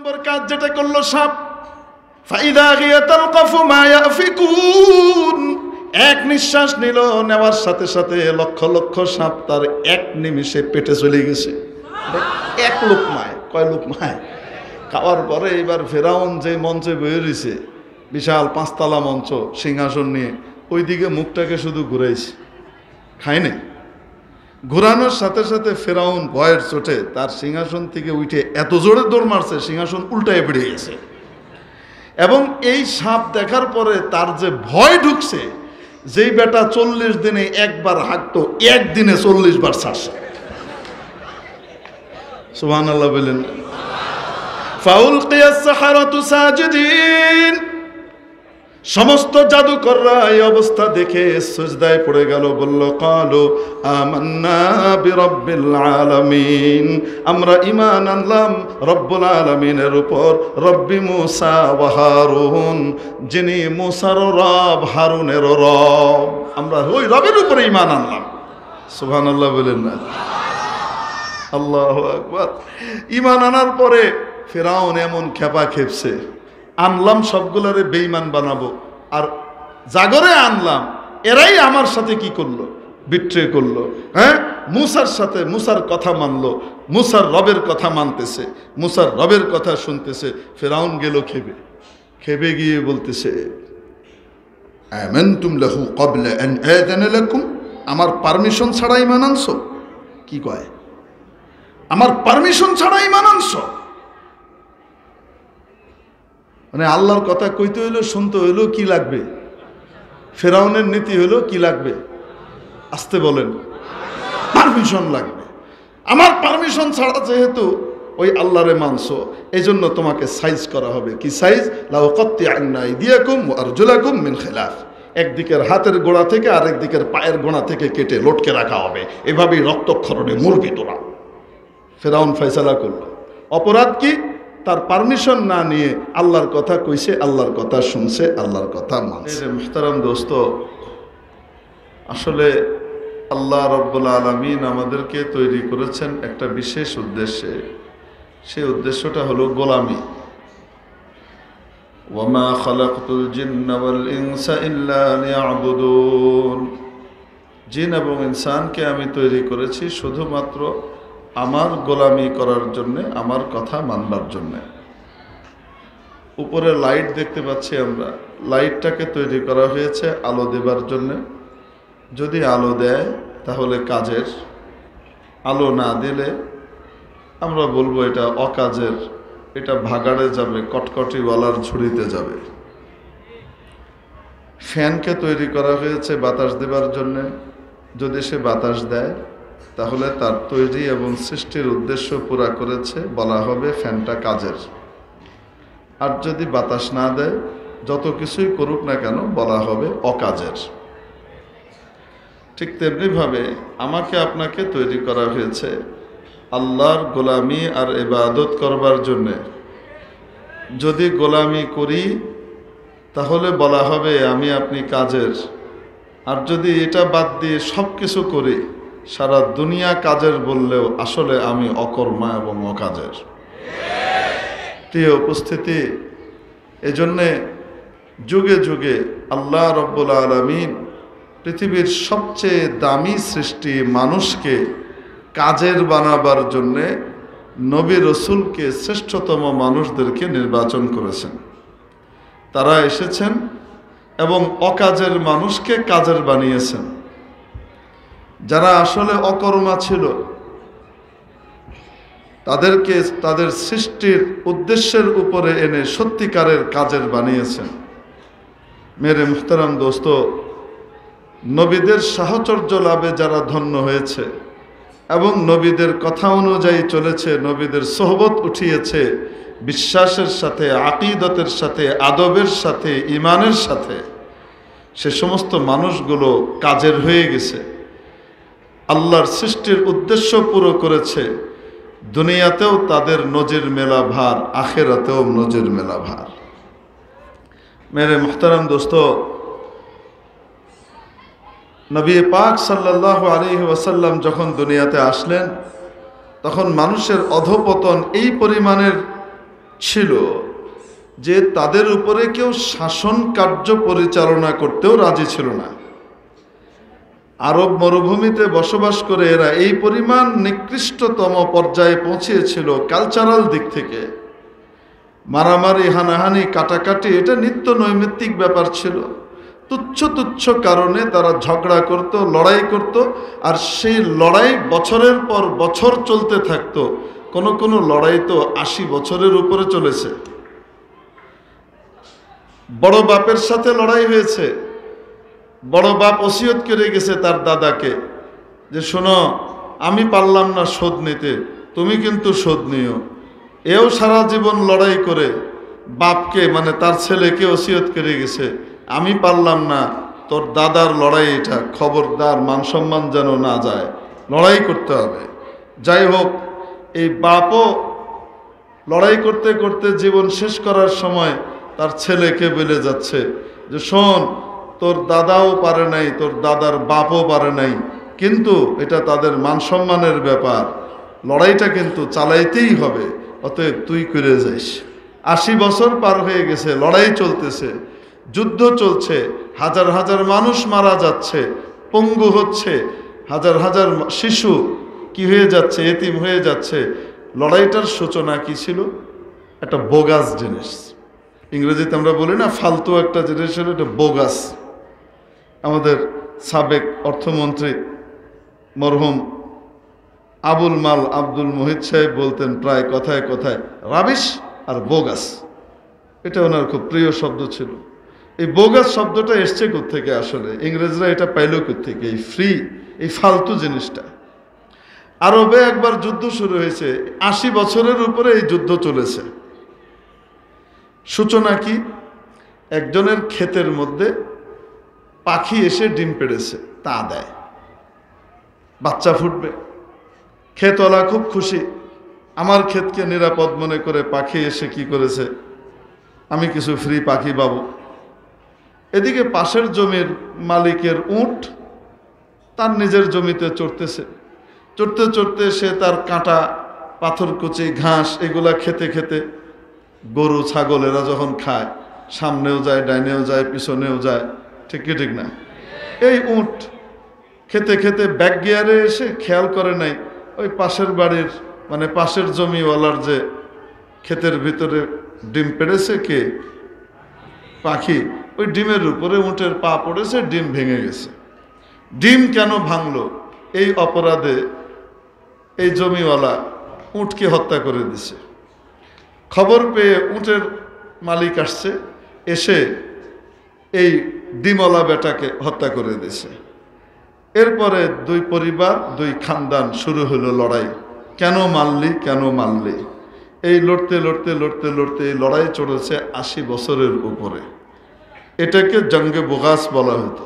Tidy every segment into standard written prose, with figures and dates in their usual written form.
নম্বর কাজ যেটা করলো সাপ, ফাইদা গিয়া তালকাফু মা ইয়াফিকুন, এক নিঃশ্বাস নিল, নেওয়ার সাথে সাথে লক্ষ লক্ষ সাপ তার এক নিমিষে পেটে চলে গেছে। এক লোকমায়, কয় লোকমায় খাওয়ার পরে এবার ফেরাউন যে মঞ্চে বয়ে রয়েছে, বিশাল পাঁচতলা মঞ্চ, সিংহাসন নিয়ে, ওইদিকে মুখটাকে শুধু ঘুরাইছে, খায়নি। ঘুরানোর সাথে সাথে ফেরাউন ভয়ের চোটে তার সিংহাসন থেকে উঠে এত জোরে দৌড় মারছে, সিংহাসন উল্টায় বেড়ে গেছে। এবং এই সাপ দেখার পরে তার যে ভয় ঢুকছে, যেই বেটা 40 দিনে একবার হাঁকতো, একদিনে 40 বার ছাড়ছে। সুবহানাল্লাহ বলেন। ফাউলকিয়াস সাহারাতু সাজিদিন, সমস্ত জাদুকররা এই অবস্থা দেখে সিজদায় পড়ে গেল, বলল ক্বালু আমান্না বিরাব্বিল আলামিন, আমরা ঈমান আনলাম রব্বুল আলামিনের উপর, রব্বি মূসা ওয়া হারুন, যিনি মূসার রব হারুনের রব, আমরা ওই রবের উপরে ঈমান আনলাম। সুবহানাল্লাহ বলেন না? আল্লাহু আকবার। ঈমান আনার পরে ফেরাউন এমন খেপা খেপছে, আনলাম সবগুলারে বেঈমান বানাবো, আর জাগরে আনলাম এরাই আমার সাথে কি করলো, বিট্রে করলো। হ্যাঁ, মূসার সাথে মুসার কথা মানলো, মুসার রবের কথা মানতেছে, মুসার রবের কথা শুনতেছে। ফেরাউন গেল খেপে, খেপে গিয়ে বলতেছে আমানতুম লাহু ক্বাবলা আন আযানা লাকুম, আমার পারমিশন ছাড়া ঈমান আনছো? কি কয়, আমার পারমিশন ছাড়া ঈমান আনছো? মানে আল্লাহর কথা কইতে হইলো, শুনতে হইলো, কি লাগবে? ফেরাউনের নীতি হইলো কি লাগবে? আসতে বলেন, পারমিশন লাগবে। আমার পারমিশন ছাড়া যেহেতু ওই আল্লাহরে মানছো, এই জন্য তোমাকে সাইজ করা হবে। কি সাইজ? লাউকাত্তিআন্না আইদিয়াকুম ওয়া আরজুলাকুম মিন খিলাফ, একদিকের হাতের গোড়া থেকে আরেক দিকের পায়ের গোড়া থেকে কেটে লটকে রাখা হবে, এভাবেই রক্তক্ষরণে মরবি তোরা। ফেরাউন ফয়সালা করলো। অপরাধ কি? তার পারমিশন না নিয়ে আল্লাহর কথা কইছে, আল্লাহর কথা শুনছে, আল্লাহর কথা মানছে। মুহতারাম দোস্ত, আসলে আল্লাহ রাব্বুল আলামিন আমাদেরকে তৈরি করেছেন একটা বিশেষ উদ্দেশ্যে। সেই উদ্দেশ্যটা হলো গোলামি। ওয়ামা খালাকতুল জিন্না ওয়াল ইনসা ইল্লা লিয়াবুদুন, জিন এবং ইনসানকে আমি তৈরি করেছি শুধুমাত্র আমার গোলামি করার জন্যে, আমার কথা মানবার জন্যে। উপরে লাইট দেখতে পাচ্ছি আমরা, লাইটটাকে তৈরি করা হয়েছে আলো দেবার জন্যে। যদি আলো দেয় তাহলে কাজের, আলো না দিলে আমরা বলবো এটা অকাজের, এটা ভাগাড়ে যাবে, কটকটিওয়ালার ঝুড়িতে যাবে। ফ্যানকে তৈরি করা হয়েছে বাতাস দেবার জন্যে। যদি সে বাতাস দেয় তাহলে তার তৈরি এবং সৃষ্টির উদ্দেশ্য পুরা করেছে, বলা হবে ফ্যানটা কাজের। আর যদি বাতাস না দেয়, যত কিছুই করুক না কেন, বলা হবে অকাজের। ঠিক তেমনিভাবে আমাকে আপনাকে তৈরি করা হয়েছে আল্লাহর গোলামি আর ইবাদত করবার জন্যে। যদি গোলামি করি তাহলে বলা হবে আমি আপনি কাজের, আর যদি এটা বাদ দিয়ে সব কিছু করি, সারা দুনিয়া কাজের বললেও আসলে আমি অকর্মা এবং অকাজের। প্রিয় উপস্থিতি, এজন্যে যুগে যুগে আল্লাহ রাব্বুল আলামিন পৃথিবীর সবচেয়ে দামি সৃষ্টি মানুষকে কাজের বানাবার জন্যে নবী রসুলকে, শ্রেষ্ঠতম মানুষদেরকে নির্বাচন করেছেন। তারা এসেছেন এবং অকাজের মানুষকে কাজের বানিয়েছেন। যারা আসলে অকর্মা ছিল তাদেরকে তাদের সৃষ্টির উদ্দেশ্যের উপরে এনে সত্যিকারের কাজের বানিয়েছেন। মেরে মুহতারাম দোস্ত, নবীদের সাহচর্য লাভে যারা ধন্য হয়েছে এবং নবীদের কথা অনুযায়ী চলেছে, নবীদের সোহবত উঠিয়েছে, বিশ্বাসের সাথে, আকীদতের সাথে, আদবের সাথে, ঈমানের সাথে, সে সমস্ত মানুষগুলো কাজের হয়ে গেছে, আল্লাহর সৃষ্টির উদ্দেশ্য পুরো করেছে। দুনিয়াতেও তাদের নজির মেলা ভার, আখেরাতেও নজির মেলা ভার। মেরে মুহতারাম দোস্ত, নবী পাক সাল্লাল্লাহু আলাইহি ওয়াসাল্লাম যখন দুনিয়াতে আসলেন, তখন মানুষের অধঃপতন এই পরিমাণের ছিল যে তাদের উপরে কেউ শাসন কার্য পরিচালনা করতেও রাজি ছিল না। আরব মরুভূমিতে বসবাস করে এরা এই পরিমাণ নিকৃষ্টতম পর্যায়ে পৌঁছেছিল কালচারাল দিক থেকে। মারামারি, হানাহানি, কাটাকাটি এটা নিত্য নৈমিত্তিক ব্যাপার ছিল। তুচ্ছ তুচ্ছ কারণে তারা ঝগড়া করত, লড়াই করত, আর সেই লড়াই বছরের পর বছর চলতে থাকতো। কোনো কোনো লড়াই তো 80 বছরের উপরে চলেছে। বড় বাপের সাথে লড়াই হয়েছে। বড় বাপ ওসিয়ত করে গেছে তার দাদাকে যে শোনো, আমি পারলাম না শোধ নিতে, তুমি কিন্তু শোধ নিও। এও সারা জীবন লড়াই করে বাপকে মানে তার ছেলেকে ওসিয়ত করে গেছে, আমি পারলাম না, তোর দাদার লড়াই এটা, খবরদার, মান সম্মান যেন না যায়, লড়াই করতে হবে। যাই হোক, এই বাপও লড়াই করতে করতে জীবন শেষ করার সময় তার ছেলেকে বলে যাচ্ছে যে শোন, তোর দাদাও পারে নাই, তোর দাদার বাপও পারে নাই, কিন্তু এটা তাদের মান সম্মানের ব্যাপার, লড়াইটা কিন্তু চালাইতেই হবে, অতএব তুই করে যাইস। 80 বছর পার হয়ে গেছে, লড়াই চলতেছে, যুদ্ধ চলছে, হাজার হাজার মানুষ মারা যাচ্ছে, পঙ্গু হচ্ছে, হাজার হাজার শিশু কি হয়ে যাচ্ছে, এতিম হয়ে যাচ্ছে। লড়াইটার সূচনা কি ছিল? একটা বোগাস জিনিস, ইংরেজিতে আমরা বলি না ফালতু একটা জিনিস হলো এটা বোগাস। আমাদের সাবেক অর্থমন্ত্রী মরহুম আবুল মাল আব্দুল মুহিত সাহেব বলতেন প্রায় কথায় কথায় রাবিশ আর বোগাস, এটা ওনার খুব প্রিয় শব্দ ছিল। এই বোগাস শব্দটা এসছে কোত্থেকে? আসলে ইংরেজরা এটা পাইল কোত্থেকে? এই ফ্রি, এই ফালতু জিনিসটা। আরবে একবার যুদ্ধ শুরু হয়েছে, 80 বছরের উপরে এই যুদ্ধ চলেছে। সূচনা কি? একজনের ক্ষেতের মধ্যে পাখি এসে ডিম পেড়েছে, তা দেয়, বাচ্চা ফুটবে। ক্ষেতওয়ালা খুব খুশি, আমার ক্ষেতকে নিরাপদ মনে করে পাখি এসে কি করেছে, আমি কিছু ফ্রি পাখি পাবো। এদিকে পাশের জমির মালিকের উট তার নিজের জমিতে চড়তেছে, চড়তে চড়তে সে তার কাঁটা, পাথরকুচি, ঘাস এগুলা খেতে খেতে, গরু ছাগল এরা যখন খায়, সামনেও যায়, ডাইনেও যায়, পিছনেও যায়, ঠিক কি ঠিক না? এই উট খেতে খেতে ব্যাক গিয়ারে এসে খেয়াল করে নাই ওই পাশের বাড়ির মানে পাশের জমিওয়ালার যে ক্ষেতের ভিতরে ডিম পেড়েছে কে? পাখি। ওই ডিমের উপরে উটের পা পড়েছে, ডিম ভেঙে গেছে। ডিম কেন ভাঙলো? এই অপরাধে এই জমিওয়ালা উটকে হত্যা করে দিছে। খবর পেয়ে উটের মালিক আসছে, এসে এই ডিমওয়ালা বেটাকে হত্যা করে দিছে। এরপরে দুই পরিবার, দুই খানদান, শুরু হলো লড়াই। কেন মারলি, কেন মারলি? এই লড়তে লড়তে লড়তে লড়তে এই লড়াই চলেছে 80 বছরের উপরে। এটাকে জঙ্গে বোগাস বলা হতো।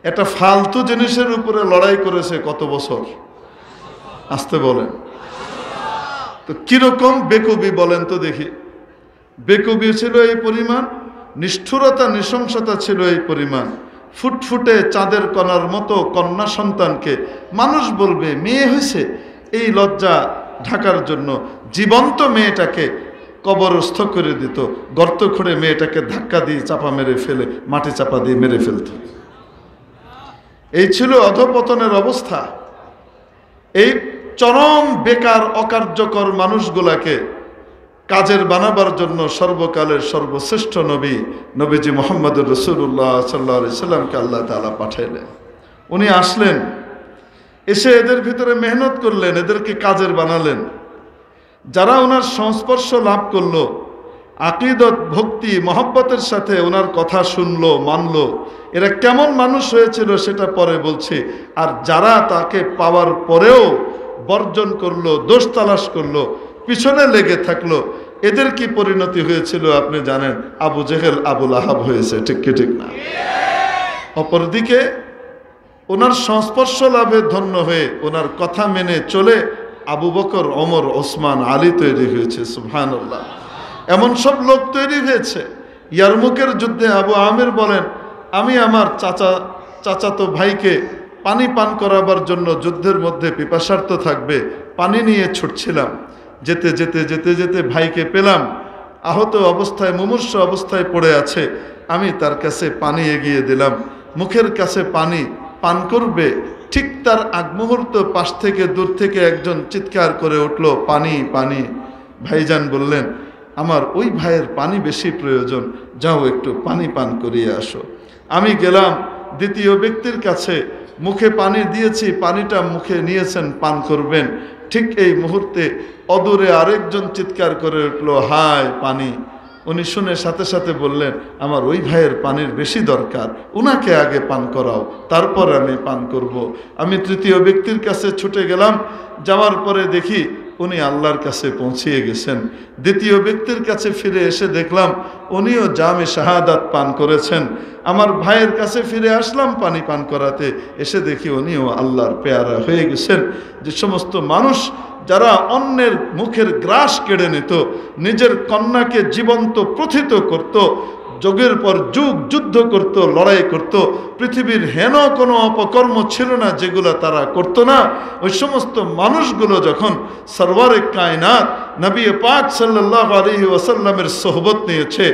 একটা ফালতু জিনিসের উপরে লড়াই করেছে কত বছর? আসতে বলেন তো, কিরকম বেকুবি বলেন তো দেখি। বেকুবি ছিল এই পরিমাণ, নিষ্ঠুরতা নৃশংসতা ছিল এই পরিমাণ। ফুটফুটে চাঁদের কণার মতো কন্যা সন্তানকে মানুষ বলবে মেয়ে হয়েছে, এই লজ্জা ঢাকার জন্য জীবন্ত মেয়েটাকে কবরস্থ করে দিত, গর্ত খুঁড়ে মেয়েটাকে ধাক্কা দিয়ে চাপা মেরে ফেলে মাটি চাপা দিয়ে মেরে ফেলত। এই ছিল অধঃপতনের অবস্থা। এই চরম বেকার অকার্যকর মানুষগুলাকে কাজের বানাবার জন্য সর্বকালের সর্বশ্রেষ্ঠ নবী নবীজি মুহাম্মদুর রাসূলুল্লাহ সাল্লাল্লাহু আলাইহি সাল্লামকে আল্লাহ তাআলা পাঠাইলেন। উনি আসলেন, এসে এদের ভিতরে মেহনত করলেন, এদেরকে কাজের বানালেন। যারা ওনার সংস্পর্শ লাভ করলো, আকীদত, ভক্তি, মহব্বতের সাথে ওনার কথা শুনলো, মানলো, এরা কেমন মানুষ হয়েছিল সেটা পরে বলছি। আর যারা তাকে পাওয়ার পরেও বর্জন করলো, দোষ তালাশ করলো, পিছনে লেগে থাকলো, এদের কি পরিণতি হয়েছিল আপনি জানেন? আবু জেহেল, আবু লাহাব হয়েছে, ঠিক কি ঠিক না? অপরদিকে ওনার সংস্পর্শ লাভে ধন্য হয়ে ওনার কথা মেনে চলে আবু বকর, ওমর, ওসমান, আলী তৈরি হয়েছে। সুবহানাল্লাহ। এমন সব লোক তৈরি হয়েছে। ইয়ারমুকের যুদ্ধে আবু আমির বলেন, আমি আমার চাচাতো ভাইকে পানি পান করাবার জন্য যুদ্ধের মধ্যে পিপাসার্ত থাকবে, পানি নিয়ে ছুটছিলাম। যেতে যেতে যেতে যেতে ভাইকে পেলাম, আহত অবস্থায় মুমূর্ষ অবস্থায় পড়ে আছে। আমি তার কাছে পানি এগিয়ে দিলাম, মুখের কাছে পানি পান করবে, ঠিক তার আগ মুহূর্ত পাশ থেকে দূর থেকে একজন চিৎকার করে উঠল, পানি পানি। ভাইজান বললেন, আমার ওই ভাইয়ের পানি বেশি প্রয়োজন, যাও একটু পানি পান করিয়ে আসো। আমি গেলাম দ্বিতীয় ব্যক্তির কাছে, মুখে পানি দিয়েছি, পানিটা মুখে নিয়েছেন, পান করবেন। ঠিক এই মুহূর্তে অদূরে আরেকজন চিৎকার করে উঠল, হায় পানি। উনি শুনে সাথে সাথে বললেন, আমার ওই ভাইয়ের পানির বেশি দরকার, উনাকে আগে পান করাও, তারপর আমি পান করব। আমি তৃতীয় ব্যক্তির কাছে ছুটে গেলাম, যাওয়ার পরে দেখি উনি আল্লাহর কাছে পৌঁছিয়ে গেছেন। দ্বিতীয় ব্যক্তির কাছে ফিরে এসে দেখলাম উনিও জামে শাহাদাত পান করেছেন। আমার ভাইয়ের কাছে ফিরে আসলাম পানি পান করাতে, এসে দেখি উনিও আল্লাহর পেয়ারা হয়ে গেছেন। যে সমস্ত মানুষ যারা অন্যের মুখের গ্রাস কেড়ে নিত, নিজের কন্যাকে জীবন্ত প্রথিত করত, যুগের পর যুগ যুদ্ধ করত, লড়াই করত, পৃথিবীর হেন কোনো অপকর্ম ছিল না যেগুলো তারা করত না। ওই সমস্ত মানুষগুলো যখন সরওয়ারে কায়নাত নবী পাক সাল্লাল্লাহু আলাইহি ওয়াসাল্লামের সোহবত নিয়েছে,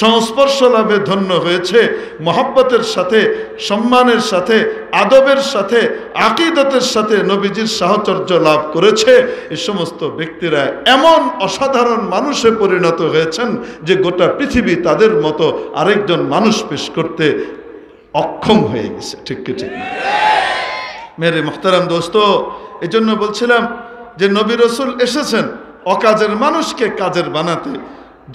সংস্পর্শ লাভে ধন্য হয়েছে, মহব্বতের সাথে, সম্মানের সাথে, আদবের সাথে, আকীদতের সাথে নবীজির সাহচর্য লাভ করেছে, এই সমস্ত ব্যক্তিরা এমন অসাধারণ মানুষে পরিণত হয়েছেন যে গোটা পৃথিবী তাদের মতো আরেকজন মানুষ পেশ করতে অক্ষম হয়ে গেছে। ঠিক কি ঠিক না? মেরে মুহতারাম দোস্ত, এই জন্য বলছিলাম যে নবী রাসূল এসেছেন অকাজের মানুষকে কাজের বানাতে।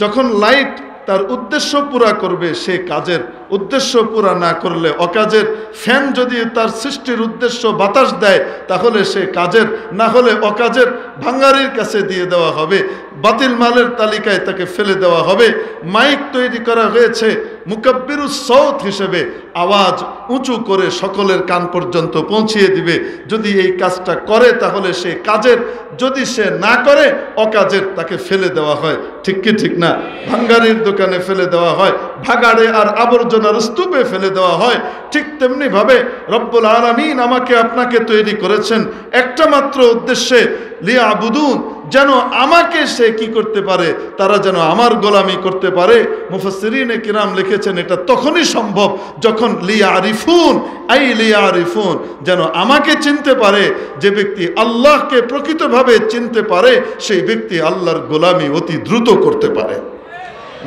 যখন লাইট তার উদ্দেশ্য পুরা করবে, সে কাজের উদ্দেশ্য পুরা না করলে, অকাজের ফ্যান যদি তার সৃষ্টির উদ্দেশ্য বাতাস দেয়, তাহলে সে কাজের, না হলে অকাজের ভাঙ্গারির কাছে দিয়ে দেওয়া হবে, বাতিল মালের তালিকায় তাকে ফেলে দেওয়া হবে। মাইক তৈরি করা হয়েছে মুকাব্বিরুস সাউত হিসেবে, আওয়াজ উঁচু করে সকলের কান পর্যন্ত পৌঁছিয়ে দিবে। যদি এই কাজটা করে তাহলে সে কাজের, যদি সে না করে অকাজের, তাকে ফেলে দেওয়া হয়। ঠিক কি ঠিক না? ভাঙ্গারির দোকানে ফেলে দেওয়া হয়, ভাগাড়ে আর আবর্জনার স্তূপে ফেলে দেওয়া হয়। ঠিক তেমনি ভাবে রব্বুল আলামিন আমাকে আপনাকে তৈরি করেছেন একটা মাত্র উদ্দেশ্যে, লিয়াবুদুন, যেন আমাকে সে কি করতে পারে, তারা যেন আমার গোলামি করতে পারে। মুফাসসিরিনে কিরাম লিখেছেন এটা তখনই সম্ভব যখন লিয়ারিফুন, আই লিয়ারিফুন, যেন আমাকে চিনতে পারে। যে ব্যক্তি আল্লাহকে প্রকৃতভাবে চিনতে পারে, সেই ব্যক্তি আল্লাহর গোলামি অতি দ্রুত করতে পারে।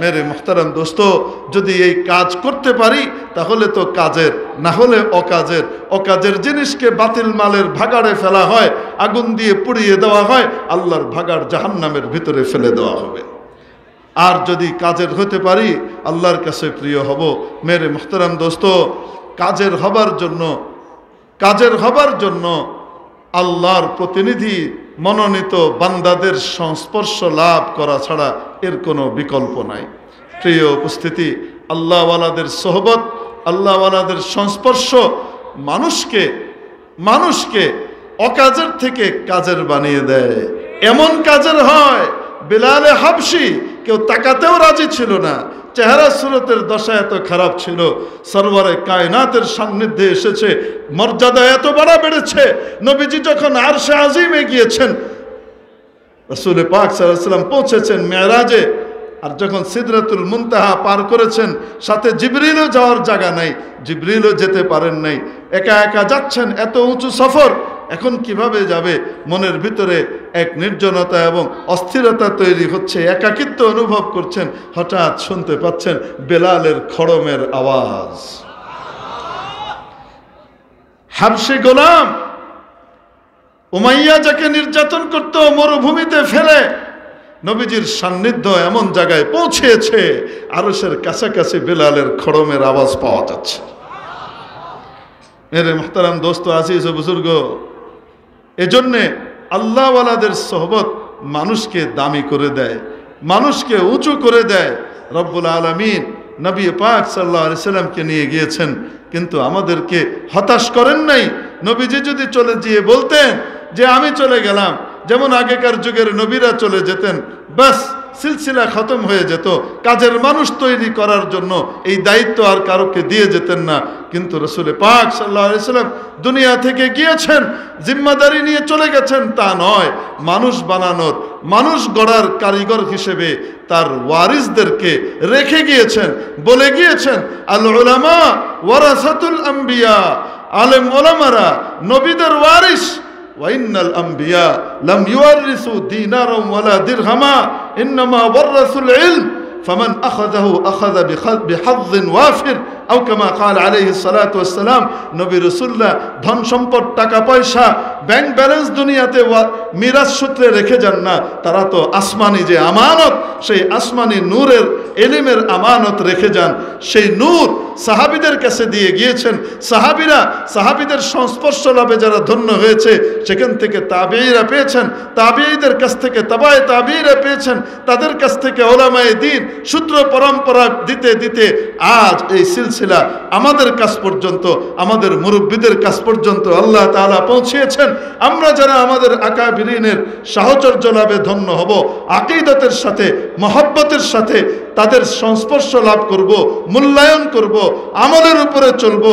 মেরে মুহতারাম দোস্ত, যদি এই কাজ করতে পারি তাহলে তো কাজের, না হলে অকাজের। অকাজের জিনিসকে বাতিল মালের ভাগাড়ে ফেলা হয়, আগুন দিয়ে পুড়িয়ে দেওয়া হয়, আল্লাহর ভাগাড় জাহান্নামের ভিতরে ফেলে দেওয়া হবে। আর যদি কাজের হতে পারি, আল্লাহর কাছে প্রিয় হব। মেরে মুহতারাম দোস্ত, কাজের হবার জন্য আল্লাহর প্রতিনিধি মনোনীত বান্দাদের সংস্পর্শ লাভ করা ছাড়া এর কোনো বিকল্প নাই। প্রিয় উপস্থিতি, আল্লাহওয়ালাদের সোহবত, আল্লাহওয়ালাদের সংস্পর্শ মানুষকে অকাজের থেকে কাজের বানিয়ে দেয়। এমন কাজের হয়, বেলালে হাবশি কেউ তাকাতেও রাজি ছিল না, চেহারা সুরতের দশা এত খারাপ ছিল। সরওয়ারে কায়নাতের সান্নিধ্যে এসেছে, মর্যাদা এত বেড়েছে। নবীজি যখন আরশে আজিমে গিয়েছেন, রাসূল পাক সাল্লাল্লাহু আলাইহি ওয়াসাল্লাম পৌঁছেছেন মেরাজে, আর যখন সিদরাতুল মুনতাহা পার করেছেন, সাথে জিবরিলও যাওয়ার জায়গা নাই, জিবরিলও যেতে পারেন নাই, একা একা যাচ্ছেন। এত উঁচু সফর, এখন কিভাবে যাবে? মনের ভিতরে এক নির্জনতা এবং অস্থিরতা তৈরি হচ্ছে, একাকিত্ব অনুভব করছেন। হঠাৎ শুনতে পাচ্ছেন বেলালের খড়মের আওয়াজ। হাবশী গোলাম উমাইয়া যাকে নির্যাতন করত, মরুভূমিতে ফেলে নবীজির সান্নিধ্য এমন জায়গায় পৌঁছেছে, আরশের কাছাকাছি বেলালের খড়মের আওয়াজ পাওয়া যাচ্ছে। মেরে মুহতারাম দোস্ত, আজিজ ও বুজুর্গ, এজন্যে আল্লাহওয়ালাদের সোহবত মানুষকে দামি করে দেয়, মানুষকে উঁচু করে দেয়। রব্বুল আলামিন নবী পাক সাল্লাল্লাহু আলাইহি সাল্লামকে নিয়ে গিয়েছেন, কিন্তু আমাদেরকে হতাশ করেন নাই। নবীজি যদি চলে গিয়ে বলতেন যে আমি চলে গেলাম, যেমন আগেকার যুগের নবীরা চলে যেতেন, বাস সিলসিলা খতম হয়ে যেত, কাজের মানুষ তৈরি করার জন্য এই দায়িত্ব আর কারোকে দিয়ে যেতেন না। কিন্তু রাসূল পাক সাল্লাল্লাহু আলাইহি সাল্লাম দুনিয়া থেকে গিয়েছেন, জিম্মাদারি নিয়ে চলে গেছেন তা নয়, মানুষ বানানোর, মানুষ গড়ার কারিগর হিসেবে তার ওয়ারিসদেরকে রেখে গিয়েছেন, বলে গিয়েছেন আল উলামা ওয়ারাসাতুল আম্বিয়া, আলেম ওলামারা নবীদের ওয়ারিস, ওয়াইন্নাল আম্বিয়া লাম ইউয়ারিসু দিনারাম ওয়ালা দিরহামা ইন্নামা ওয়ারাসুল ইলম ফামান আখাযাহু আখাযা বিহাযযিন ওয়াফির আও কামা ক্বাল আলাইহিস সালাতু ওয়াস সালাম। নবী রাসূলুল্লাহ ধন সম্পদ, টাকা পয়সা, ব্যাংক ব্যালেন্স দুনিয়াতে মিরাজ সূত্রে রেখে যান না, তারা তো আসমানি যে আমানত, সেই আসমানি নূরের ইলমের আমানত রেখে যান। সেই নূর সাহাবীদের কাছে দিয়ে গিয়েছেন। সাহাবীদের সংস্পর্শ লাভে যারা ধন্য হয়েছে, সেখান থেকে তাবেঈরা পেয়েছেন, তাবেঈদের কাছ থেকে তাবায়ে তাবেঈরা পেয়েছেন, তাদের কাছ থেকে উলামায়ে দ্বীন সূত্র পরম্পরা দিতে দিতে আজ এই সিলসিলা আমাদের কাছ পর্যন্ত, আমাদের মুরব্বীদের কাছ পর্যন্ত আল্লাহ তাআলা পৌঁছিয়েছেন। আমরা যারা আমাদের আকাবিরিনের সাহচর্য লাভে ধন্য হব, আকীদতের সাথে, মহব্বতের সাথে তাদের সংস্পর্শ লাভ করব, মূল্যায়ন করব, আমলের উপরে চলব,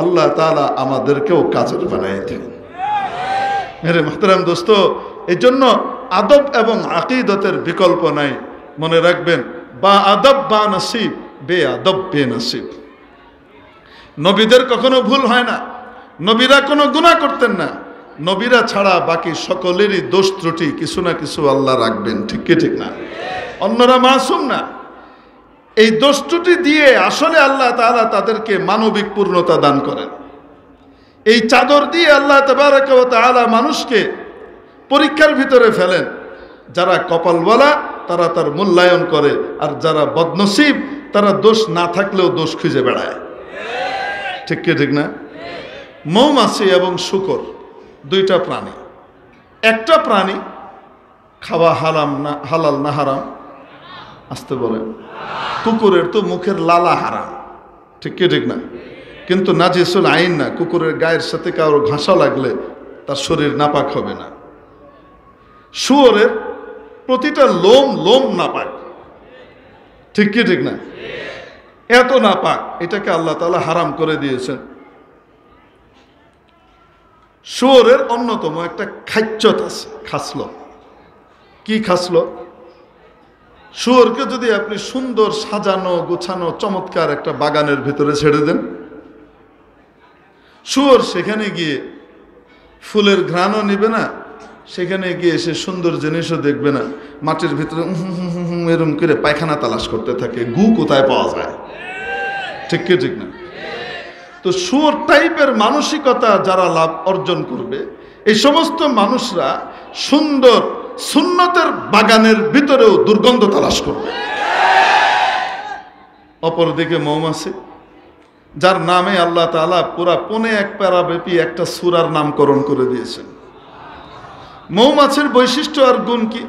আল্লাহ তাআলা আমাদেরকেও কাজের বানায় দেন। মেরে মুহতারাম দোস্ত, এই জন্য আদব এবং আকীদতের বিকল্প নাই। মনে রাখবেন, বা আদব বা নসিব, বে আদব বে নসিব। নবীদের কখনো ভুল হয় না, নবীরা কোনো গুনাহ করতেন না, নবীরা ছাড়া বাকি সকলেরই দোষ ত্রুটি কিছু না কিছু আল্লাহ রাখবেন, ঠিক কি ঠিক না? অন্যরা মাসুম না। এই দোষ ত্রুটি দিয়ে আসলে আল্লাহ তাআলা তাদেরকে মানবিক পূর্ণতা দান করেন। এই চাদর দিয়ে আল্লাহ তাবারাক ওয়া তাআলা মানুষকে পরীক্ষার ভিতরে ফেলেন। যারা কপালওয়ালা তারা তার মূল্যায়ন করে, আর যারা বদনসিব তারা দোষ না থাকলেও দোষ খুঁজে বেড়ায়, ঠিক কি ঠিক না? মৌমাছি এবং শূকর দুইটা প্রাণী। একটা প্রাণী খাওয়া হারাম না, হালাল না হারাম? আসতে বলেন। কুকুরের তো মুখের লালা হারাম, ঠিক কি ঠিক না? কিন্তু নাজিসুল আইন না, কুকুরের গায়ের সাথে কারো ঘাসা লাগলে তার শরীর নাপাক হবে না। শুয়োরের প্রতিটা লোম নাপাক, ঠিক কি ঠিক না? এত নাপাক, এটাকে আল্লাহ তাআলা হারাম করে দিয়েছেন। শুয়োরের অন্যতম একটা খাচ্চত আছে, খাসলো। কি খাসলো? শুয়োরকে যদি আপনি সুন্দর সাজানো গোছানো চমৎকার একটা বাগানের ভিতরে ছেড়ে দেন, শুয়োর সেখানে গিয়ে ফুলের ঘ্রাণও নিবে না, সেখানে গিয়ে সে সুন্দর জিনিসও দেখবে না, মাটির ভিতরে এরম করে পায়খানা তালাশ করতে থাকে, গু কোথায় পাওয়া যায়, ঠিক কি ঠিক না? তো শুয়োর টাইপের মানসিকতা যারা লাভ অর্জন করবে, এই সমস্ত মানুষরা সুন্দর সুন্নতের বাগানের ভিতরেও দুর্গন্ধ তালাশ করবে। অপরদিকে মৌমাছি, যার নামে আল্লাহ তাআলা পুরা 1.25 প্যারাব্যাপী একটা সূরার নামকরণ করে দিয়েছেন। মৌমাছির বৈশিষ্ট্য আর গুণ কি?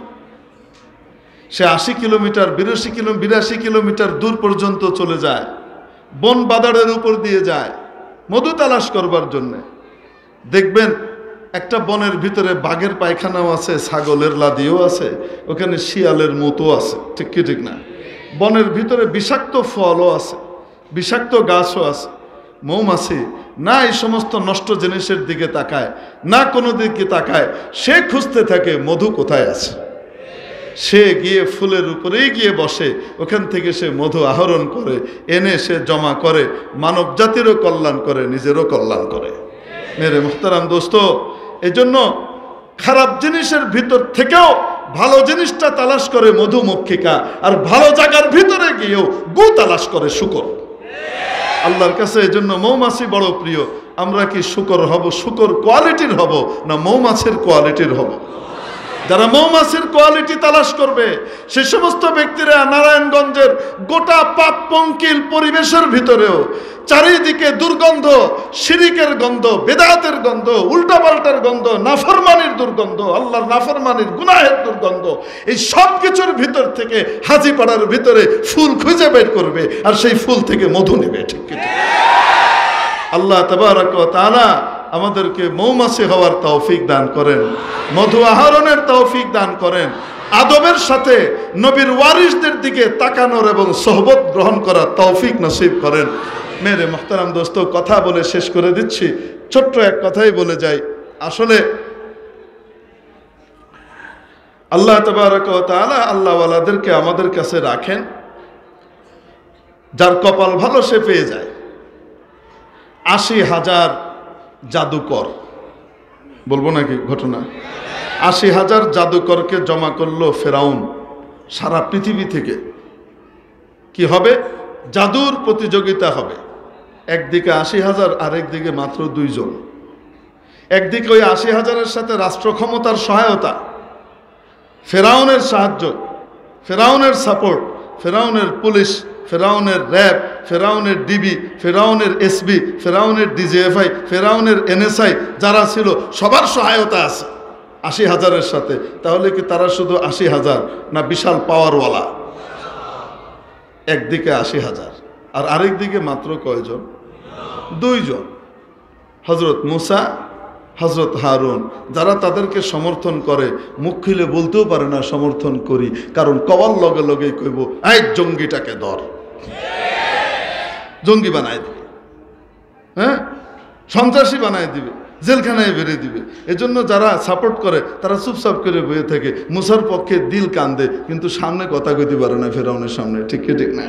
সে 80 কিলোমিটার 82 কিলোমিটার দূর পর্যন্ত চলে যায়, বন বাদারের উপর দিয়ে যায় মধু তালাশ করবার জন্যে। দেখবেন একটা বনের ভিতরে বাঘের পায়খানাও আছে, ছাগলের লাদিও আছে, ওখানে শিয়ালের মতো আছে, ঠিক কি ঠিক না? বনের ভিতরে বিষাক্ত ফলও আছে, বিষাক্ত গাছও আছে। মৌমাছি না এই সমস্ত নষ্ট জিনিসের দিকে তাকায়, না কোনো দিকে তাকায়, সে খুঁজতে থাকে মধু কোথায় আছে। সে গিয়ে ফুলের উপরেই গিয়ে বসে, ওখান থেকে সে মধু আহরণ করে এনে সে জমা করে, মানব জাতিরও কল্যাণ করে, নিজেরও কল্যাণ করে। মেরে মুহতারাম দোস্ত, এজন্য খারাপ জিনিসের ভিতর থেকেও ভালো জিনিসটা তালাশ করে মধুমক্ষিকা, আর ভালো জায়গার ভিতরে গিয়েও গু তালাশ করে শূকর। আল্লাহর কাছে এজন্য মৌমাছি বড় প্রিয়। আমরা কি শূকর হব, শূকর কোয়ালিটির হব, না মৌমাছির কোয়ালিটির হব? যারা মৌমাছির কোয়ালিটি তালাশ করবে, সে সমস্ত ব্যক্তিরা নারায়ণগঞ্জের গোটা পাপ পঙ্কিল পরিবেশের ভিতরেও চারিদিকে দুর্গন্ধ, শিরিকের গন্ধ, বেদাতের গন্ধ, উল্টাপাল্টার গন্ধ, নাফরমানির দুর্গন্ধ, আল্লাহর নাফরমানির গুনাহের দুর্গন্ধ, এই সব কিছুর ভিতর থেকে হাজিপাড়ার ভিতরে ফুল খুঁজে বের করবে, আর সেই ফুল থেকে মধু নেবে, ঠিক কি? আল্লাহ তাবারাক ওয়া তাআলা আমাদেরকে মৌমাছি হওয়ার তৌফিক দান করেন, মধু আহরণের তৌফিক দান করেন। আদবের সাথে নবীর ওয়ারিসদের দিকে তাকানোর এবং সোহবত গ্রহণ করার তৌফিক নসিব করেন। মেরে মুহতারাম দোস্ত, কথা বলে শেষ করে দিচ্ছি, ছোট্ট এক কথাই বলে যাই। আসলে আল্লাহ তাবারক ওয়া তাআলা আল্লাহওয়ালাদেরকে আমাদের কাছে রাখেন, যার কপাল ভালো সে পেয়ে যায়। ৮০,০০০ জাদুকর, বলবো নাকি ঘটনা? ৮০,০০০ জাদুকরকে জমা করলো ফেরাউন সারা পৃথিবী থেকে। কি হবে? জাদুর প্রতিযোগিতা হবে। একদিকে ৮০,০০০, আরেকদিকে মাত্র ২ জন। একদিকে ওই ৮০,০০০-এর সাথে রাষ্ট্র ক্ষমতার সহায়তা, ফেরাউনের সাহায্য, ফেরাউনের সাপোর্ট, ফেরাউনের পুলিশ, ফেরাউনের র্যাব, ফেরাউনের ডিবি, ফেরাউনের এসবি, ফেরাউনের ডিজিএফআই, ফেরাউনের এনএসআই যারা ছিল সবার সহায়তা আছে ৮০,০০০-এর সাথে। তাহলে কি তারা শুধু ৮০,০০০ না বিশাল পাওয়ারওয়ালা? একদিকে ৮০,০০০ আর আরেকদিকে মাত্র কয়জন? ২ জন, হযরত মুসা, হযরত হারুন। যারা তাদেরকে সমর্থন করে, মুখ খুলে বলতেও পারে না সমর্থন করি, কারণ কওয়ার লগে লগেই কইব এই জঙ্গিটাকে ধর, জঙ্গি বানায় দিবে, হ্যাঁ, সন্ত্রাসী বানায় দিবে, জেলখানায় বেরিয়ে দিবে। এজন্য যারা সাপোর্ট করে তারা চুপচাপ করে বয়ে থাকে। মুসার পক্ষে দিল কান্দে, কিন্তু সামনে কথা কইতে পারে না ফেরাউনের সামনে। ঠিক কি ঠিক না?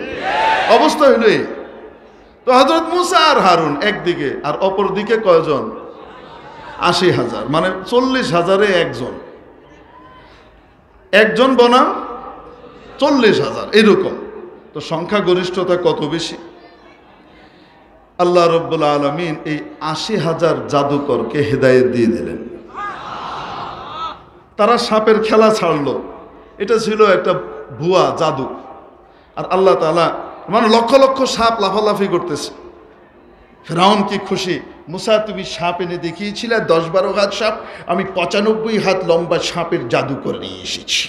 অবস্থা হইল এই। তো হযরত মুসা আর হারুন একদিকে, আর অপর দিকে কয়জন? ৮০,০০০, মানে ৪০,০০০-এ একজন, একজন বনাম ৪০,০০০, এরকম। তো সংখ্যাগরিষ্ঠতা কত বেশি! আল্লাহ রাব্বুল আলামিন এই ৮০,০০০ জাদুকরকে হেদায়েত দিয়ে দিলেন। তারা সাপের খেলা ছাড়লো। এটা ছিল একটা ভুয়া জাদু। আর আল্লাহ তাআলা, মানে লক্ষ লক্ষ সাপ লাফালাফি করতেছে। ফেরাউন কি খুশি, মুসা তুমি সাপ এনে দেখিয়েছিলে ১০-১২ হাত সাপ, আমি ৯৫ হাত লম্বা সাপের জাদু করে নিয়ে এসেছি।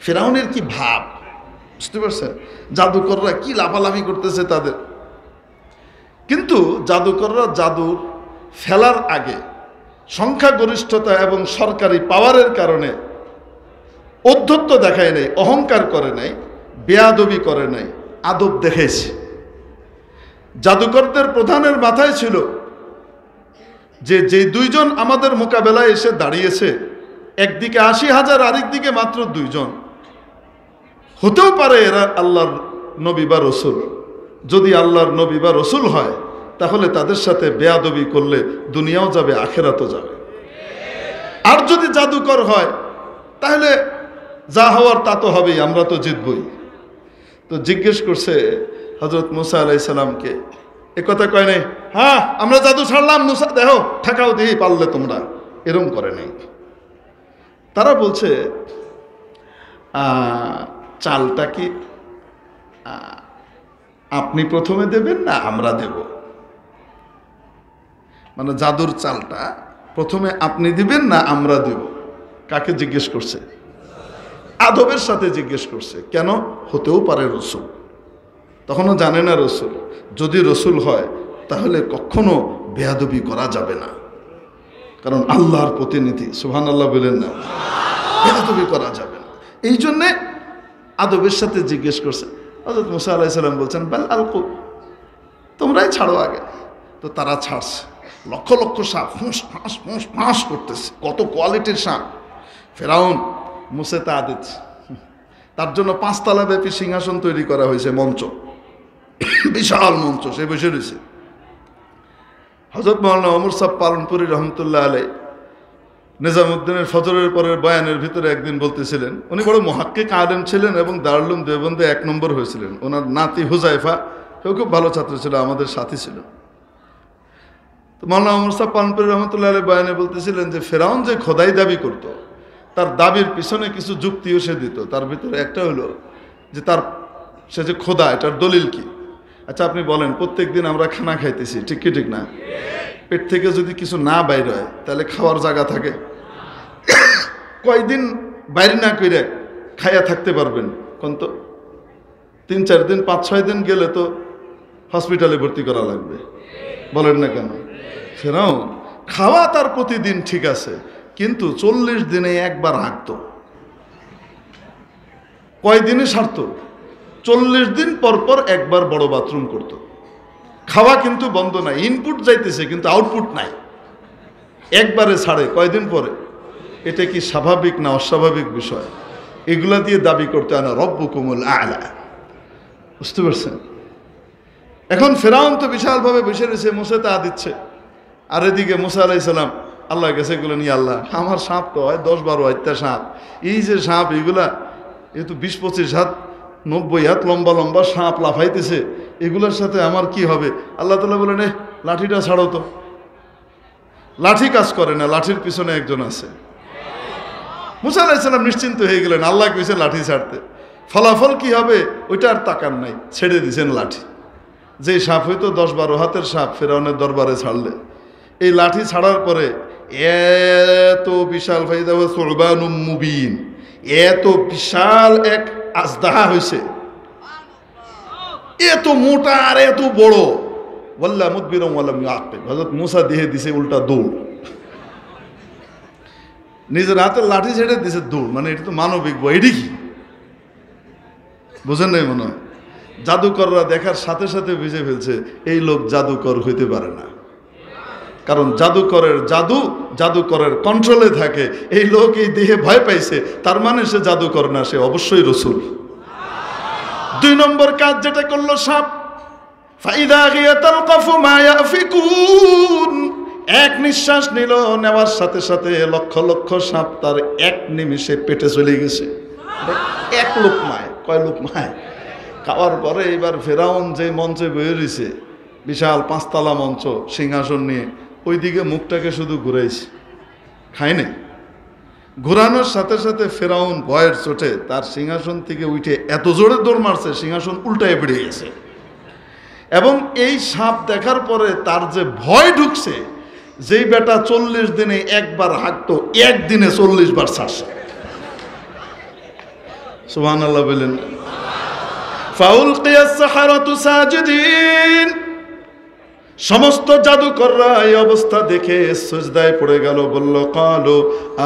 ফেরাউনের কি ভাব, বুঝতে পারছেন? জাদুকররা কি লাফালাফি করতেছে তাদের। কিন্তু জাদুকররা জাদুর ফেলার আগে সংখ্যাগরিষ্ঠতা এবং সরকারি পাওয়ারের কারণে ঔদ্ধত্য দেখায় নাই, অহংকার করে নাই, বেয়াদবি করে নাই, আদব দেখেছে। জাদুকরদের প্রধানের মাথায় ছিল যে ২ জন আমাদের মোকাবেলায় এসে দাঁড়িয়েছে, একদিকে ৮০,০০০, আরেকদিকে মাত্র ২ জন, হতেও পারে এরা আল্লাহর নবী বা রসুল। যদি আল্লাহর নবী বা রসুল হয়, তাহলে তাদের সাথে বেয়াদবি করলে দুনিয়াও যাবে, আখেরাতও যাবে। আর যদি জাদুকর হয়, তাহলে যা হওয়ার তা তো হবেই, আমরা তো জিতবই। তো জিজ্ঞেস করছে হযরত মুসা আলাইহিস সালামকে, একথা কয় নাই, হ্যাঁ আমরা জাদু ছাড়লাম, মুসা দেখো ঠেকাও দিই পারলে তোমরা, এরম করে নাই। তারা বলছে চালটা কি আপনি প্রথমে দেবেন না আমরা দেব? মানে জাদুর চালটা প্রথমে আপনি দিবেন না আমরা দেব? কাকে জিজ্ঞেস করছে? আদবের সাথে জিজ্ঞেস করছে। কেন? হতেও পারে রসুল, তখনও জানে না রসুল। যদি রসুল হয় তাহলে কখনো বেয়াদবি করা যাবে না, কারণ আল্লাহর প্রতিনিধি। সুবহানাল্লাহ বলেন না? বেয়াদবি করা যাবে না। এই জন্যে আদবের সাথে জিজ্ঞেস করছে। হযরত মুসা আলাইহিস সালাম বলছেন বাল আলকু, তোমরাই ছাড়ো আগে। তো তারা ছাড়ছে। লক্ষ লক্ষ সাপ ফুঁস ফাঁস ফুঁস ফাঁস করতেছে, কত কোয়ালিটির সাপ। ফেরাউন মুসা তা দিচ্ছে। তার জন্য ৫ তলা ব্যাপী সিংহাসন তৈরি করা হয়েছে, মঞ্চ, বিশাল মঞ্চ, সে বসে রয়েছে। হযরত মাওলানা ওমর সাহেব পালনপুরি রহমতুল্লাহ আলাইহি নিজামউদ্দিনের ফজরের পরের বয়ানের ভিতরে একদিন বলতেছিলেন, উনি বড় মুহাক্কিক আলেম ছিলেন এবং দারুল উলুম দেওবন্দে ১ নম্বর হয়েছিলেন। ওনার নাতি হুজাইফা, সেও খুব ভালো ছাত্র ছিল, আমাদের সাথী ছিল। তো মাওলানা ওমর সাহেব পালনপুরি রহমতুল্লাহ আলাইহি বয়ানে বলতেছিলেন যে ফেরাউন যে খোদাই দাবি করত, তার দাবির পিছনে কিছু যুক্তিও সে দিত। তার ভিতরে একটা হলো যে সে যে খোদা, এটার দলিল কি? আচ্ছা আপনি বলেন, প্রত্যেক দিন আমরা খানা খাইতেছি, ঠিক কি ঠিক না? পেট থেকে যদি কিছু না বাইর হয় তাহলে খাওয়ার জায়গা থাকে? কয়দিন বাইরে না করে খাইয়া থাকতে পারবেন কোন? তো ৩-৪ দিন ৫-৬ দিন গেলে তো হসপিটালে ভর্তি করা লাগবে, বলেন না কেন? ফেরাউন খাওয়া তার প্রতিদিন ঠিক আছে, কিন্তু ৪০ দিনে একবার হাঁকতো। কয়দিনে সারত? 40 দিন পর পর একবার বড় বাথরুম করত। খাওয়া কিন্তু বন্ধ নাই, ইনপুট যাইতেছে কিন্তু আউটপুট নাই, একবারে ছাড়ে কয়দিন পরে। এটা কি স্বাভাবিক না অস্বাভাবিক বিষয়? এগুলা দিয়ে দাবি করতে আনা রব্বুকুমুল আ'লা। বুঝতে পারছেন? এখন ফেরাউন তো বিশালভাবে বসে রয়েছে, মুসা তা দিচ্ছে, আর এদিকে মুসা আলাইহিস সালাম আল্লাহর কাছে এগুলো নিয়ে, আল্লাহ আমার সাপ তো হয় 10-12 হাতটা সাপ, এই যে সাপ এগুলা এ তো 20-25 হাত 90 হাত লম্বা লম্বা সাপ লাফাইতেছে, এগুলোর সাথে আমার কি হবে? আল্লাহ তাআলা বলেন, লাঠিটা ছাড়ো তো। লাঠি কাজ করে না, লাঠির পিছনে একজন আছে। মুসা আলাইহিস সালাম নিশ্চিন্ত হয়ে গেলেন, আল্লাহ কইছে লাঠি ছাড়তে, ফলাফল কি হবে ওইটা আর তাকান নাই, ছেড়ে দিয়েছেন লাঠি। যে সাপ হয়তো 10-12 হাতের সাপ ফেরাউনের দরবারে ছাড়লে, এই লাঠি ছাড়ার পরে এত বিশাল ফাইদা সুলবানুম মুবিন, এত বিশাল এক আজদাহা হয়েছে, এত মোটা আর এত বড়। ওয়াল্লা মুদবিরম ওয়ালাম ইয়াকিব, হযরত মুসা দিয়ে দিছে উল্টা দৌড়, নিজের হাতের লাঠি ছেড়ে দিছে দৌড়। মানে এটা তো মানবিক বই, এটি কি বুঝেন নাই? মনে হয় জাদুকররা দেখার সাথে সাথে বুঝে ফেলছে এই লোক জাদুকর হইতে পারে না, কারণ জাদুকরের জাদুকরের কন্ট্রোলে থাকে। এই লোক এই দেহে ভয় পাইছে, তার মানে সে জাদুকর না, সে অবশ্যই রাসূল। 2 নম্বর কাজ যেটা করলো সাপ, ফাইদা হিয়া তালকাফু মা ইয়াফিকুন, এক নিঃশ্বাস নিল, নেওয়ার সাথে সাথে লক্ষ লক্ষ সাপ তার এক নিমিষে পেটে চলে গেছে। এক লোকমায়, কয় লোকমায় খাওয়ার পরে এবার ফেরাউন যে মঞ্চে বয়ে রয়েছে, বিশাল 5 তলা মঞ্চ, সিংহাসন নিয়ে, ওইদিকে মুখটাকে শুধু ঘুরাইছে, খায়নি। ঘুরানোর সাথে সাথে ফেরাউন ভয়ের চোটে তার সিংহাসন থেকে উঠে এত জোরে দৌড় মারছে, সিংহাসন উল্টায় পড়ে গেছে। এবং এই সাপ দেখার পরে তার যে ভয় ঢুকছে, যেই বেটা 40 দিনে একবার হাঁকতো, একদিনে 40 বার ছাড়ছে। সুবহানাল্লাহ বলেন। ফাউলকিয়াস সাহারাতু সাজিদিন, সমস্ত জাদুকররা এই অবস্থা দেখে সিজদায় পড়ে গেল, বলল ক্বালু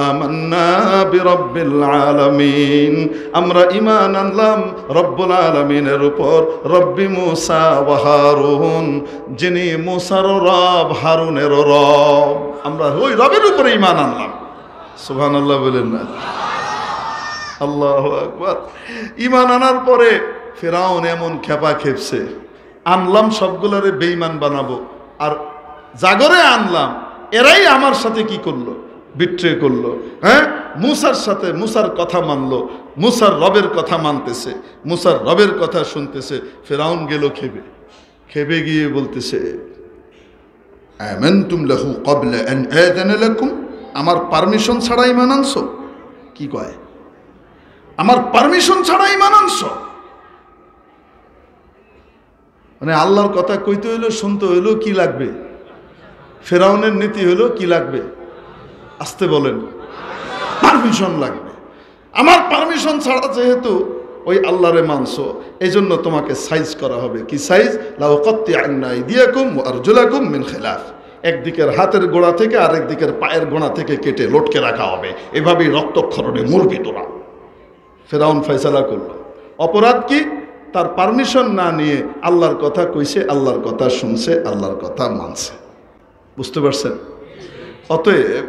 আমান্না বিরাব্বিল আলামিন, আমরা ঈমান আনলাম রব্বুল আলামিনের উপর, রব্বি মুসা ওয়া হারুন, যিনি মুসার রব হারুনের রব, আমরা ওই রবের উপরে ঈমান আনলাম। সুবহানাল্লাহ বলেন না? আল্লাহু আকবার। ঈমান আনার পরে ফেরাউন এমন খেপা খেপছে, আনলাম সবগুলারে বেঈমান বানাবো, আর জাগরে আনলাম এরাই আমার সাথে কি করলো? বিট্রে করলো। হ্যাঁ, মুসার সাথে মুসার কথা মানলো, মুসার রবের কথা মানতেছে, মুসার রবের কথা শুনতেছে। ফেরাউন গেল খেপে, খেপে গিয়ে বলতেছে আমানতুম লাহু ক্বাবলা আন আযানা লাকুম, আমার পারমিশন ছাড়া ঈমান আনছো? কি কয়? আমার পারমিশন ছাড়া ঈমান আনছো? মানে আল্লাহর কথা কইতে হইলো, শুনতে হইলো, কি লাগবে? ফেরাউনের নীতি হইলো কি লাগবে? আসতে বলেন, পারমিশন লাগবে। আমার পারমিশন ছাড়া যেহেতু ওই আল্লাহরে মানছো, এই জন্য তোমাকে সাইজ করা হবে। কি সাইজ? লাউ কাত্তিআন্না আইদিয়াকুম ওয়া আরজুলাকুম মিন খিলাফ, একদিকের হাতের গোড়া থেকে আরেক দিকের পায়ের গোড়া থেকে কেটে লটকে রাখা হবে, এভাবেই রক্তক্ষরণে মরবি তোরা। ফেরাউন ফয়সালা করলো। অপরাধ কি? তার পারমিশন না নিয়ে আল্লাহর কথা কইছে, আল্লাহর কথা শুনছে, আল্লাহর কথা মানছে। বুঝতে পারছেন? অতএব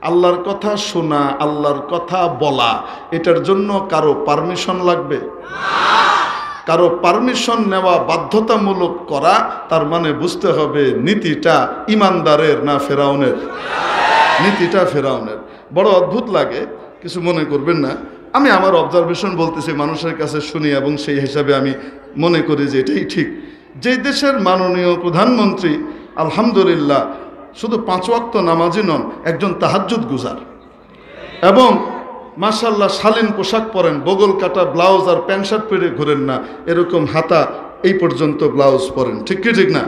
আল্লাহর কথা শোনা, আল্লাহর কথা বলা, এটার জন্য কারো পারমিশন লাগবে? কারো পারমিশন নেওয়া বাধ্যতামূলক করা, তার মানে বুঝতে হবে নীতিটা ইমানদারের না ফেরাউনের? নীতিটা ফেরাউনের। বড় অদ্ভুত লাগে, কিছু মনে করবেন না, আমি আমার অবজারভেশন বলতেছি, মানুষের কাছে শুনি এবং সেই হিসাবে আমি মনে করি যে এটাই ঠিক। যে দেশের মাননীয় প্রধানমন্ত্রী আলহামদুলিল্লাহ শুধু 5 ওয়াক্ত নামাজি নন, একজন তাহাজ্জুদ গুজার, এবং মাশাআল্লাহ শালীন পোশাক পরেন, বগল কাটা ব্লাউজ আর প্যান্ট শার্ট পরে ঘোরেন না, এরকম হাতা এই পর্যন্ত ব্লাউজ পরেন, ঠিক কি ঠিক না?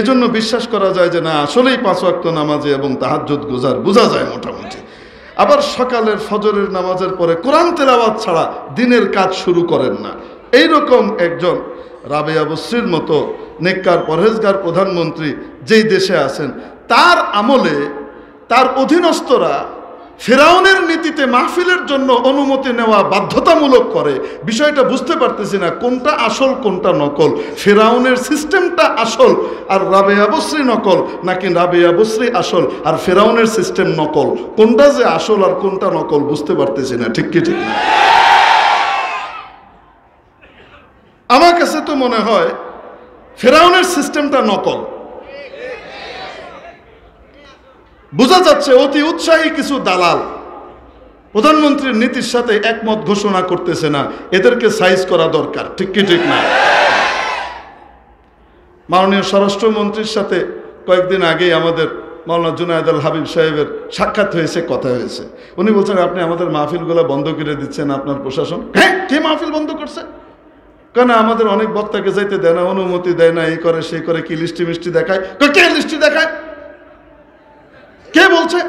এজন্য বিশ্বাস করা যায় যে না, আসলেই 5 ওয়াক্ত নামাজি এবং তাহাজ্জুদ গুজার, বোঝা যায় মোটামুটি। আবার সকালের ফজরের নামাজের পরে কোরআন তেলাওয়াত ছাড়া দিনের কাজ শুরু করেন না। এইরকম একজন রাবেয়া বসরির মতো নেককার পরহেজগার প্রধানমন্ত্রী যেই দেশে আছেন, তার আমলে তার অধীনস্থরা ফেরাউনের নীতিতে মাহফিলের জন্য অনুমতি নেওয়া বাধ্যতামূলক করে। বিষয়টা বুঝতে পারতেছি না কোনটা আসল কোনটা নকল। ফেরাউনের সিস্টেমটা আসল আর রাবেয়া বসরি নকল, নাকি রাবেয়া বসরি আসল আর ফেরাউনের সিস্টেম নকল? কোনটা যে আসল আর কোনটা নকল বুঝতে পারতেছি না। ঠিক কি ঠিক না? আমার কাছে তো মনে হয় ফেরাউনের সিস্টেমটা নকল। বোঝা যাচ্ছে অতি উৎসাহী কিছু দালাল প্রধানমন্ত্রীর নীতির সাথে একমত ঘোষণা করতেছে না, এদেরকে সাইজ করা দরকার। ঠিক কি ঠিক না? মাননীয় স্বরাষ্ট্রমন্ত্রীর সাথে কয়েকদিন আগেই আমাদের মাওলানা জুনায়েদ আল হাবিব সাহেবের সাক্ষাৎ হয়েছে, কথা হয়েছে। উনি বলছেন আপনি আমাদের মাহফিলগুলো বন্ধ করে দিচ্ছেন আপনার প্রশাসন। হ্যাঁ, কে মাহফিল বন্ধ করছে? কেন আমাদের অনেক বক্তাকে যাইতে দেয় না, অনুমতি দেয় না, এই করে সেই করে, কি লিস্টি মিষ্টি দেখায়। কে লিস্টি দেখায়? কে বলছে?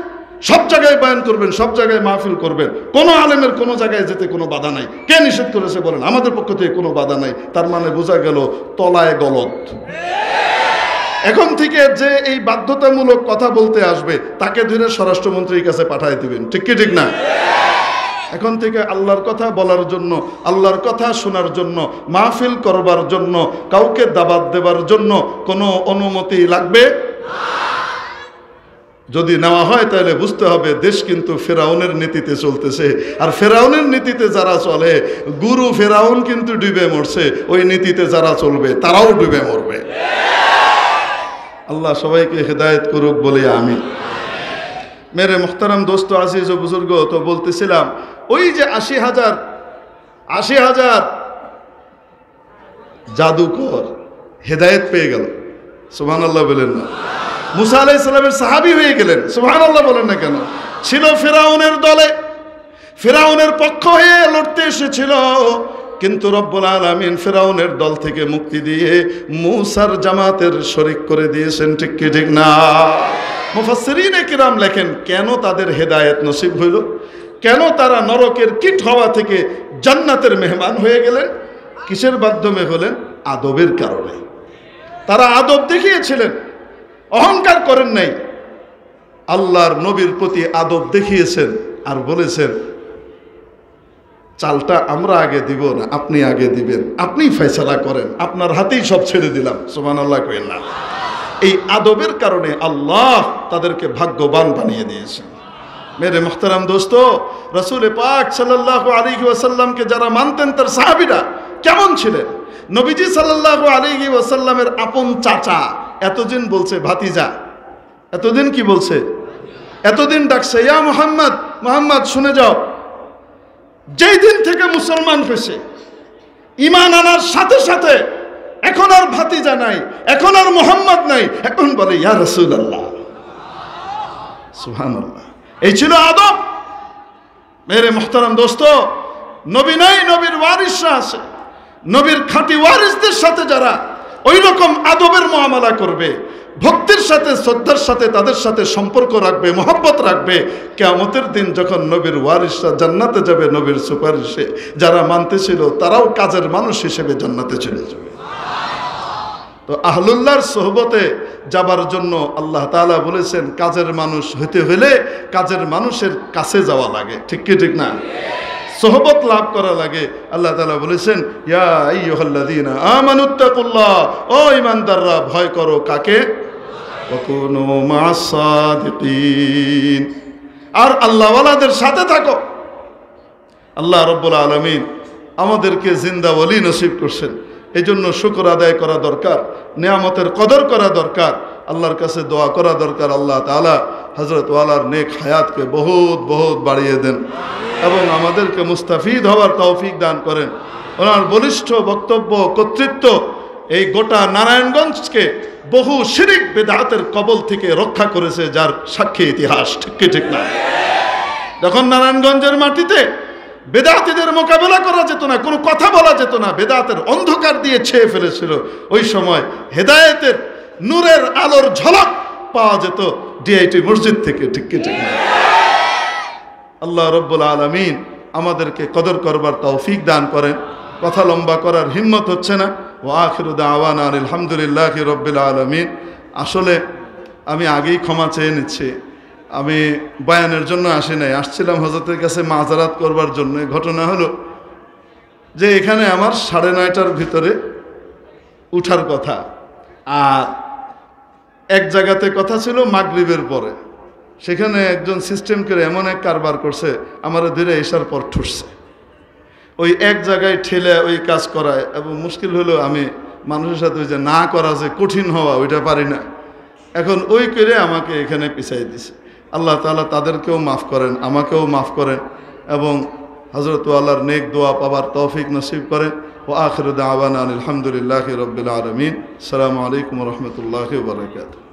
সব জায়গায় বয়ান করবেন, সব জায়গায় মাহফিল করবেন, কোনো আলেমের কোনো জায়গায় যেতে কোনো বাধা নাই। কে নিষেধ করেছে বলেন? আমাদের পক্ষ থেকে কোনো বাধা নাই। তার মানে বোঝা গেল তলায় গলত। এখন থেকে যে এই বাধ্যতামূলক কথা বলতে আসবে তাকে ধরে স্বরাষ্ট্রমন্ত্রীর কাছে পাঠায় দিবেন। ঠিক কি ঠিক না? এখন থেকে আল্লাহর কথা বলার জন্য, আল্লাহর কথা শোনার জন্য, মাহফিল করবার জন্য, কাউকে দাওয়াত দেবার জন্য কোনো অনুমতি লাগবে। যদি নেওয়া হয় তাহলে বুঝতে হবে দেশ কিন্তু ফেরাউনের নীতিতে চলতেছে। আর ফেরাউনের নীতিতে যারা চলে, গুরু ফেরাউন কিন্তু ডুবে মরছে, ওই নীতিতে যারা চলবে তারাও ডুবে মরবে। আল্লাহ সবাইকে হেদায়েত করুক বলে আমিন। মেরে মুহতারাম দোস্ত, আজিজ ও বুজুর্গ, তো বলতেছিলাম ওই যে ৮০,০০০ জাদুকর হেদায়েত পেয়ে গেল। সুবহানাল্লাহ বলেন না? মুসা আলাইহিস সালামের সাহাবী হয়ে গেলেন। সুবহানাল্লাহ বলেন না কেন? ছিল ফেরাউনের দলে, ফেরাউনের পক্ষ হয়ে লড়তে এসেছিল, কিন্তু রব্বুল আলামিন ফেরাউনের দল থেকে মুক্তি দিয়ে মুসার জামাতের শরীক করে দিয়েছেন। ঠিক কি ঠিক না? মুফাসসিরিনে কিরাম লেখেন কেন তাদের হেদায়েত নসিব হইল, কেন তারা নরকের কীট হওয়া থেকে জান্নাতের মেহমান হয়ে গেলেন। কিসের মাধ্যমে হলেন? আদবের কারণে। তারা আদব দেখিয়েছিলেন, অহংকার করেন নাই, আল্লাহর নবীর প্রতি আদব দেখিয়েছেন আর বলেছেন চালটা আমরা আগে দিব না, আপনি আগে দিবেন, আপনি ফয়সালা করেন, আপনার হাতেই সব ছেড়ে দিলাম। সুবহানাল্লাহ কইেন না? এই আদবের কারণে আল্লাহ তাদেরকে ভাগ্যবান বানিয়ে দিয়েছেন। মেরে মুহতারাম দোস্ত, রাসূল পাক সাল্লাল্লাহু আলাইহি ওয়াসাল্লামকে যারা মানতেন তার সাহাবীরা কেমন ছিলেন? নবীজি সাল্লাল্লাহু আলাইহি ওয়াসাল্লামের আপন চাচা এতদিন বলছে ভাতিজা, এতদিন কি বলছে? এতদিন ডাকছে ইয়া মুহাম্মদ, মুহাম্মদ শুনে যাও। যেই দিন থেকে মুসলমান হয়েছে, ঈমান আনার সাথে সাথে এখন আর ভাতিজা নাই, এখন আর মুহাম্মদ নাই, এখন বলে ইয়া রাসূলুল্লাহ। সুবহানাল্লাহ। এই ছিল আদব। মেরে মুহতারাম দোস্ত, নবী নাই, নবীর ওয়ারিসরা আছে। নবীর খাঁটি ওয়ারিসদের সাথে যারা ওই রকম আদবের মুআমালা করবে, ভক্তির সাথে, শ্রদ্ধার সাথে তাদের সাথে সম্পর্ক রাখবে, মহব্বত রাখবে, কিয়ামতের দিন যখন নবীর ওয়ারিসরা জান্নাতে যাবে নবীর সুপারিশে, যারা মানতেছিল তারাও কাজের মানুষ হিসেবে জান্নাতে চলে যাবে। তো আহলুল্লাহর সোহবতে যাবার জন্য আল্লাহ তাআলা বলেছেন কাজের মানুষ হতে হলে কাজের মানুষের কাছে যাওয়া লাগে। ঠিক কি ঠিক না? সোহবত লাভ করা লাগে। আল্লাহ তাআলা বলেছেন ইয়া আইয়ুহাল্লাযীনা আমানুত্তাকুল্লাহ, ও ঈমানদাররা ভয় করো কাকে? ওয়াকুনু মা'আস সাদিকিন, আর আল্লাহওয়ালাদের সাথে থাকো। আল্লাহ রাব্বুল আলামিন আমাদেরকে জিন্দা ওয়ালি নসিব করছেন, এই জন্য শুকর আদায় করা দরকার, নিয়ামতের কদর করা দরকার, আল্লাহর কাছে দোয়া করা দরকার। আল্লাহ তাআলা হযরত ওয়ালার নেক হায়াতকে বহুত বহুত বাড়িয়ে দেন এবং আমাদেরকে মুস্তাফিদ হওয়ার তৌফিক দান করেন। ওনার বলিষ্ঠ বক্তব্য, কর্তৃত্ব এই গোটা নারায়ণগঞ্জকে বহু শিরিক বেদাতের কবল থেকে রক্ষা করেছে, যার সাক্ষী ইতিহাস। ঠিক কি ঠিক না? যখন নারায়ণগঞ্জের মাটিতে বেদাতীদের মোকাবেলা করা যেত না, কোনো কথা বলা যেত না, বেদাতের অন্ধকার দিয়ে ছেয়ে ফেলেছিল, ওই সময় হেদায়েতের নূরের আলোর ঝলক পাওয়া যেত ডিআইটি মসজিদ থেকে। ঠিক কি ঠিক না? আল্লাহ রাব্বুল আলামিন আমাদেরকে কদর করবার তৌফিক দান করেন। কথা লম্বা করার হিম্মত হচ্ছে না। ওয়া আখিরু দাওয়ানা আলহামদুলিল্লাহি রাব্বিল আলামিন। আসলে আমি আগেই ক্ষমা চেয়ে নিচ্ছি, আমি বয়ানের জন্য আসি নাই, আসছিলাম হযরতের কাছে মাজারাত করবার জন্য। ঘটনা হলো যে এখানে আমার 9:30টার ভিতরে উঠার কথা, আর এক জায়গাতে কথা ছিল মাগরিবের পরে। সেখানে একজন সিস্টেম করে এমন এক কারবার করছে, আমার ধীরে এসার পর ঠুসছে। ওই এক জায়গায় ঠেলে ওই কাজ করায়, এবং মুশকিল হলো আমি মানুষের সাথে ওই যে না করা যে কঠিন হওয়া ওইটা পারি না। এখন ওই করে আমাকে এখানে পিছাই দিছে। আল্লাহ তাআলা তাদেরকেও মাফ করেন, আমাকেও মাফ করেন, এবং হযরত আল্লাহর নেক দোয়া পাবার তৌফিক নসিব করেন। ওয়া আখিরু দাওয়ানা আলহামদুলিল্লাহি রাব্বিল আলামিন। আসসালামু আলাইকুম ওয়া রাহমাতুল্লাহি ওয়া বারাকাতুহু।